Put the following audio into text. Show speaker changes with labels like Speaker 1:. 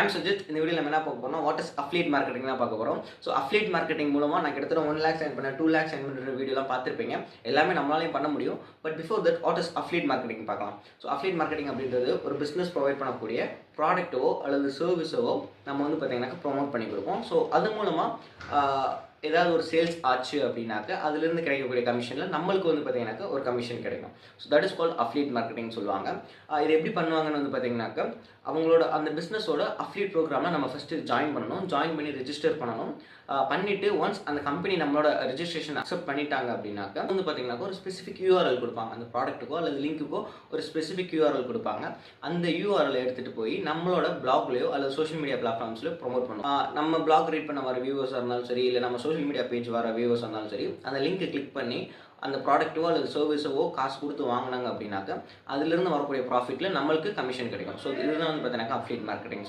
Speaker 1: ஐ அம் சுஜித். இந்த வீடியோவில் நம்ம என்ன பார்க்க போறோம்னா வாட் இஸ் அஃபிலியேட் மார்க்கெட்டிங் தான் பார்க்க போகிறோம். ஸோ அஃபிலியேட் மார்க்கெட்டிங் மூலமாக நான் கிட்டத்தட்ட 1 லேக்ஸ் earn பண்ண 2 லேக்ஸ் earn பண்ணுற வீடியோலாம் பார்த்துருப்பீங்க. எல்லாமே நம்மளாலையும் பண்ண முடியும். But before that what is affiliate marketing பார்க்கலாம். ஸோ அஃபிலியேட் மார்க்கெட்டிங் அப்படின்றது ஒரு பிஸ்னஸ் ப்ரொவைட் பண்ணக்கூடிய ப்ராடக்ட்டோ அல்லது சர்வீஸோ நம்ம வந்து பார்த்தீங்கன்னாக்கா ப்ரொமோட் பண்ணி கொடுப்போம். ஸோ அது மூலமாக ஏதாவது ஒரு சேல்ஸ் ஆச்சு அப்படின்னாக்க அதுலேருந்து கிடைக்கக்கூடிய கமிஷனில் நம்மளுக்கு வந்து பார்த்தீங்கன்னாக்கா ஒரு கமிஷன் கிடைக்கும். So that is called affiliate marketing சொல்லுவாங்க. இது எப்படி பண்ணுவாங்கன்னு வந்து பார்த்தீங்கன்னாக்கா அவங்களோட அந்த பிஸ்னஸோட அஃபிலியேட் ப்ரோக்ராமில் நம்ம ஃபஸ்ட்டு ஜாயின் பண்ணணும். ஜாயின் பண்ணி ரெஜிஸ்டர் பண்ணணும். பண்ணிவிட்டு ஒன்ஸ் அந்த கம்பெனி நம்மளோட ரெஜிஸ்ட்ரேஷன் அக்செப்ட் பண்ணிட்டாங்க அப்படின்னாக்கா வந்து பார்த்தீங்கன்னாக்கா ஒரு ஸ்பெசிஃபிக் யூஆர்எல் கொடுப்பாங்க. அந்த ப்ராடக்ட்டுக்கோ அல்லது லிங்க்குக்கோ ஒரு ஸ்பெசிஃபிக் யூஆர்எல் கொடுப்பாங்க. அந்த யூஆர்எல் எடுத்துகிட்டு போய் நம்மளோட பிளாக்லையோ அல்லது சோஷியல் மீடியா பிளாட்ஃபார்ம்ஸ்லையோ ப்ரொமோட் பண்ணுவோம். நம்ம பிளாக் ரீட் பண்ண வர வியூவர்ஸாக இருந்தாலும் சரி, இல்லை நம்ம சோஷியல் மீடியா பேஜ் வர வியூவர்ஸாக இருந்தாலும் சரி, அந்த லிங்க்கை கிளிக் பண்ணி அந்த ப்ராடக்ட்டோ அல்லது சர்வீஸோ காசு கொடுத்து வாங்கினாங்க அப்படின்னாக்கா அதுலேருந்து வரக்கூடிய ப்ராஃபிட்டில் நம்மளுக்கு கமிஷன் கிடைக்கும். ஸோ இதுதான் வந்து பார்த்தீங்கன்னா அஃபிலியேட் மார்க்கெட்டிங் சொல்லுவாங்க.